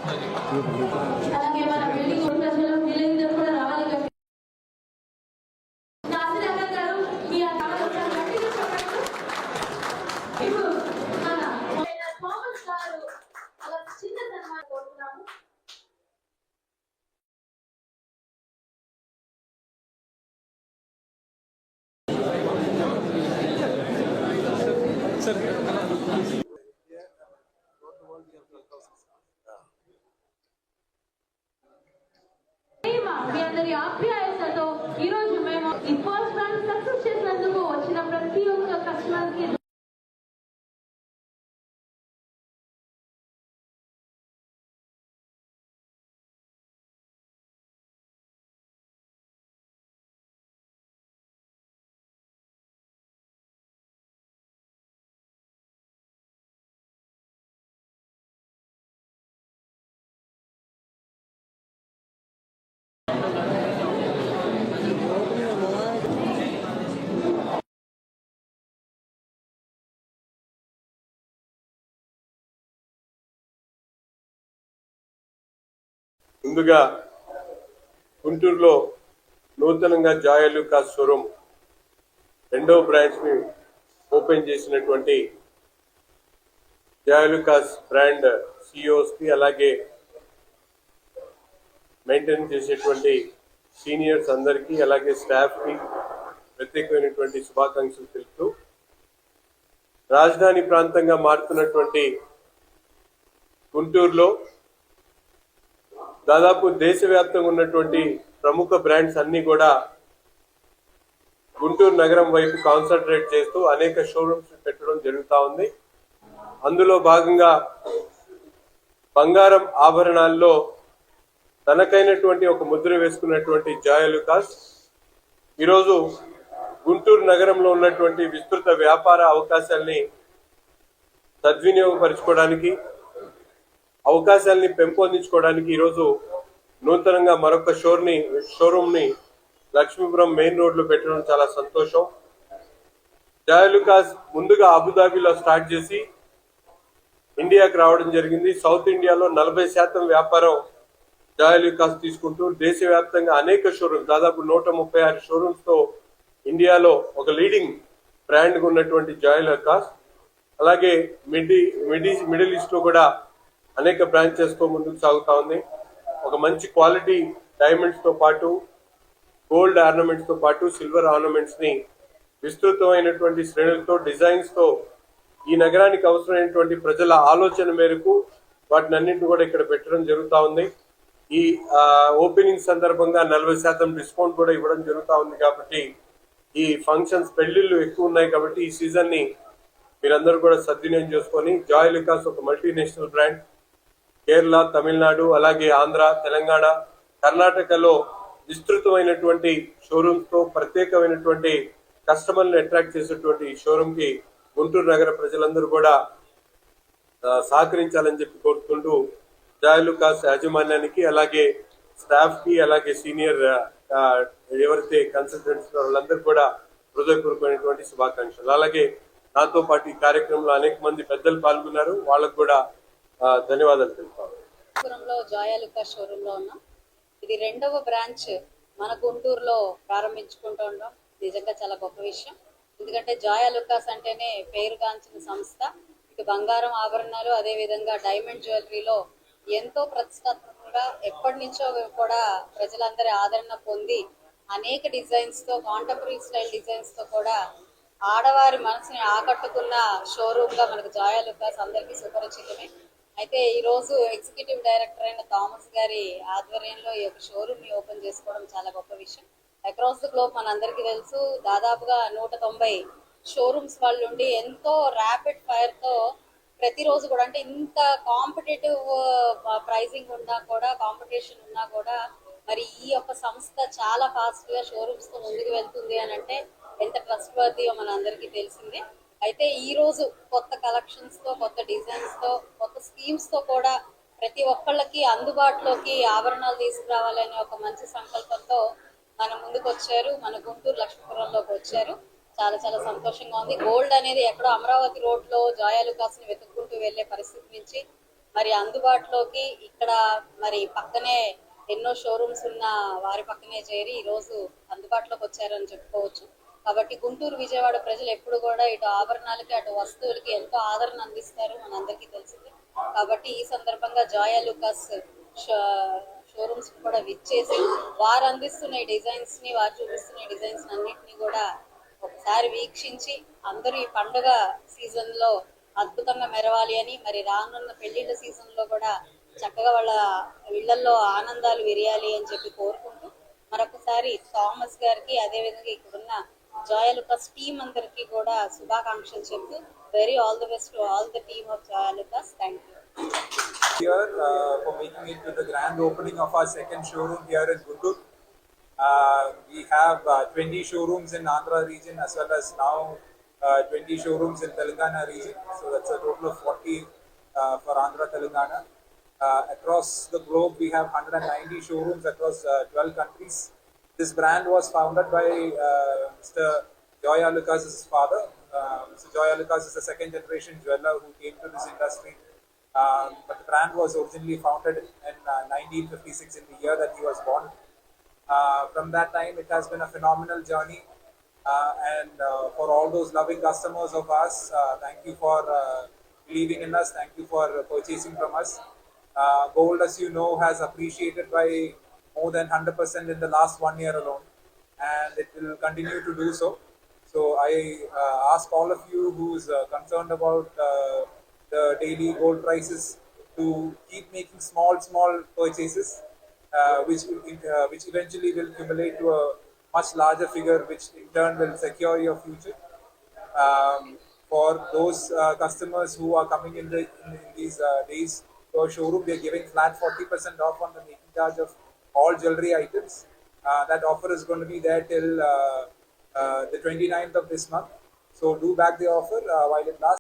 అలాగే మన బిల్డింగ్ ప్రజలు విలేజ్ కూడా రావాలి. ఇప్పుడు మన థామస్ గారు అలా చిన్న సన్మానం కోరుతున్నాము. మీ అందరి ఆప్యాయతతో ఈరోజు మేము ఈ ఫస్ట్ రౌండ్ సక్సెస్ చేసినందుకు వచ్చిన ప్రతి ఒక్క కస్టమర్ కి ముందుగా గుంటూరులో నూతనంగా జాయ్ అలూకాస్ షోరూమ్ రెండవ బ్రాంచ్ ని ఓపెన్ చేసినటువంటి జాయ్ అలూకాస్ బ్రాండ్ సిఇఓస్ కి అలాగే మెయింటైన్ చేసేటువంటి సీనియర్స్ అందరికీ అలాగే స్టాఫ్ కి ప్రత్యేకమైనటువంటి శుభాకాంక్షలు తెలుపుతూ రాజధాని ప్రాంతంగా మారుతున్నటువంటి గుంటూరులో దాదాపు దేశవ్యాప్తంగా ఉన్నటువంటి ప్రముఖ బ్రాండ్స్ అన్ని కూడా గుంటూరు నగరం వైపు కాన్సన్ట్రేట్ చేస్తూ అనేక షోరూమ్స్ పెట్టడం జరుగుతూ ఉంది. అందులో భాగంగా బంగారం ఆభరణాల్లో తనకైనటువంటి ఒక ముద్ర వేసుకున్నటువంటి జాయ్ అలూకాస్ ఈరోజు గుంటూరు నగరంలో ఉన్నటువంటి విస్తృత వ్యాపార అవకాశాల్ని సద్వినియోగపరచుకోవడానికి అవకాశాలని పెంపొందించుకోవడానికి ఈరోజు నూతనంగా మరొక షోరూమ్ ని లక్ష్మీపురం మెయిన్ రోడ్ లో పెట్టడం చాలా సంతోషం. జాయ్ అలూకాస్ ముందుగా అబుదాబిలో స్టార్ట్ చేసి ఇండియాకి రావడం జరిగింది. సౌత్ ఇండియాలో 40% వ్యాపారం జాయ్ అలూకాస్ తీసుకుంటూ దేశవ్యాప్తంగా అనేక షోరూమ్స్ దాదాపు 136 షోరూమ్స్ తో ఇండియాలో ఒక లీడింగ్ బ్రాండ్ ఉన్నటువంటి జాయ్ అలూకాస్ అలాగే మిడిల్ ఈస్ట్ లో కూడా అనేక బ్రాంచెస్ తో ముందుకు సాగుతా ఉంది. ఒక మంచి క్వాలిటీ డైమండ్స్ తో పాటు గోల్డ్ ఆర్నమెంట్స్ తో పాటు సిల్వర్ ఆర్నమెంట్స్ ని విస్తృతమైనటువంటి శ్రేణులతో డిజైన్స్ తో ఈ నగరానికి అవసరమైనటువంటి ప్రజల ఆలోచన మేరకు వాటిని అన్నింటిని కూడా ఇక్కడ పెట్టడం జరుగుతూ ఉంది. ఈ ఓపెనింగ్ సందర్భంగా 40% డిస్కౌంట్ కూడా ఇవ్వడం జరుగుతూ ఉంది. కాబట్టి ఈ ఫంక్షన్స్ పెళ్లిళ్ళు ఎక్కువ ఉన్నాయి కాబట్టి ఈ సీజన్ ని మీరందరూ కూడా సద్వినియోగం చేసుకొని జాయ్ అలూకాస్ ఒక మల్టీనేషనల్ బ్రాండ్ కేరళ, తమిళనాడు అలాగే ఆంధ్ర, తెలంగాణ, కర్ణాటకలో విస్తృతమైనటువంటి షోరూమ్స్ తో ప్రత్యేకమైనటువంటి కస్టమర్ని అట్రాక్ట్ చేసేటువంటి షోరూమ్ కి గుంటూరు నగర ప్రజలందరూ కూడా సహకరించాలని చెప్పి కోరుకుంటూ జాయ్ అలూకాస్ యాజమాన్యానికి అలాగే స్టాఫ్ కి అలాగే సీనియర్ ఎవరైతే కన్సల్టెంట్స్ వాళ్ళందరూ కూడా హృదయపూర్వకమైనటువంటి శుభాకాంక్షలు. అలాగే నాతో పాటు ఈ కార్యక్రమంలో అనేక మంది పెద్దలు పాల్గొన్నారు. వాళ్ళకు కూడా ధన్యవాదాలు తెలుపుతాను. జాయ్ అలూకాస్ షోరూమ్ లో ఉన్నాం. ఇది రెండవ బ్రాంచ్ మన గుంటూరులో ప్రారంభించుకుంటూ ఉన్నాం. నిజంగా చాలా గొప్ప విషయం. ఎందుకంటే జాయ్ అలూకాస్ అంటేనే పేరుగాంచిన సంస్థ. ఇటు బంగారం ఆభరణాలు అదే విధంగా డైమండ్ జ్యువెలరీలో ఎంతో ప్రతిష్టాత్మకంగా ఎప్పటి నుంచో కూడా ప్రజలందరి ఆదరణ పొంది అనేక డిజైన్స్ తో కాంటెంపరీ స్టైల్ డిజైన్స్ తో కూడా ఆడవారి మనసుని ఆకట్టుకున్న షోరూమ్ గా మనకు జాయ్ అలూకాస్ అందరికీ సుపరిచితమే. అయితే ఈ రోజు ఎగ్జిక్యూటివ్ డైరెక్టర్ అయిన థామస్ గారి ఆధ్వర్యంలో ఈ యొక్క షోరూమ్ ని ఓపెన్ చేసుకోవడం చాలా గొప్ప విషయం. అక్రాస్ ద గ్లోబ్ మనందరికీ తెలుసు దాదాపుగా 190 షోరూమ్స్ వాళ్ళు ఉండి ఎంతో ర్యాపిడ్ ఫైర్ తో ప్రతిరోజు కూడా అంటే ఇంత కాంపిటేటివ్ ప్రైజింగ్ ఉన్నా కూడా కాంపిటీషన్ ఉన్నా కూడా మరి ఈ యొక్క సంస్థ చాలా ఫాస్ట్ గా షోరూమ్స్ తో ముందుకు వెళ్తుంది అని అంటే ఎంత ట్రస్ట్ వర్తీయో మన అందరికీ తెలిసిందే. అయితే ఈ రోజు కొత్త కలెక్షన్స్ తో కొత్త డిజైన్స్ తో కొత్త స్కీమ్స్ తో కూడా ప్రతి ఒక్కళ్ళకి అందుబాటులోకి ఆభరణాలు తీసుకురావాలనే ఒక మంచి సంకల్పంతో మన ముందుకు వచ్చారు. మన గుంటూరు లక్ష్మీపురంలోకి వచ్చారు. చాలా చాలా సంతోషంగా ఉంది. గోల్డ్ అనేది ఎక్కడో అమరావతి రోడ్ లో జాయ్ అలూకాస్ ని వెతుక్కుంటూ వెళ్లే పరిస్థితి నుంచి మరి అందుబాటులోకి ఇక్కడ మరి పక్కనే ఎన్నో షోరూమ్స్ ఉన్న వారి పక్కనే చేరి ఈ రోజు అందుబాటులోకి వచ్చారని చెప్పుకోవచ్చు. కాబట్టి గుంటూరు విజయవాడ ప్రజలు ఎప్పుడు కూడా ఇటు ఆభరణాలకి అటు వస్తువులకి ఎంతో ఆదరణ అందిస్తారు మనందరికీ తెలిసింది. కాబట్టి ఈ సందర్భంగా జాయా లుకాస్ షోరూమ్స్ కూడా విచ్చేసి వారు అందిస్తున్న డిజైన్స్ ని వారు చూపిస్తున్న డిజైన్స్ అన్నిటిని కూడా ఒకసారి వీక్షించి అందరూ ఈ పండుగ సీజన్ లో అద్భుతంగా మెరవాలి అని, మరి రానున్న పెళ్లిళ్ళ సీజన్ లో కూడా చక్కగా వాళ్ళ ఇళ్లలో ఆనందాలు విరియాలి అని చెప్పి కోరుకుంటూ మరొకసారి థామస్ గారికి అదేవిధంగా ఇక్కడున్న జాయా లుకాస్ టీమ్ అందరికి కూడా శుభాకాంక్షలు చెప్తూ very all the best to all the team of Jaya Lucas. Thank you. Here for making it to the grand opening of our second showroom here in Guntur. We have 20 showrooms in Andhra region as well as now 20 showrooms in Telangana region. So that's a total of 40 for Andhra Telangana. Across the globe, we have 190 showrooms across 12 countries. This brand was founded by Mr. Joya Lucas' father. Mr. Joya Lucas is a second generation jeweler who came to this industry. But the brand was originally founded in 1956 in the year that he was born. From that time, it has been a phenomenal journey. And for all those loving customers of us, thank you for believing in us. Thank you for purchasing from us. Gold, as you know, has appreciated by more than 100% in the last 1 year alone. And it will continue to do so. So I ask all of you who's concerned about the daily gold prices to keep making small purchases, which eventually will accumulate to a much larger figure, which in turn will secure your future. For those customers who are coming in these days to our showroom, we are giving flat 40% off on the making charge of all jewelry items. That offer is going to be there till the 29th of this month. So do back the offer while it lasts.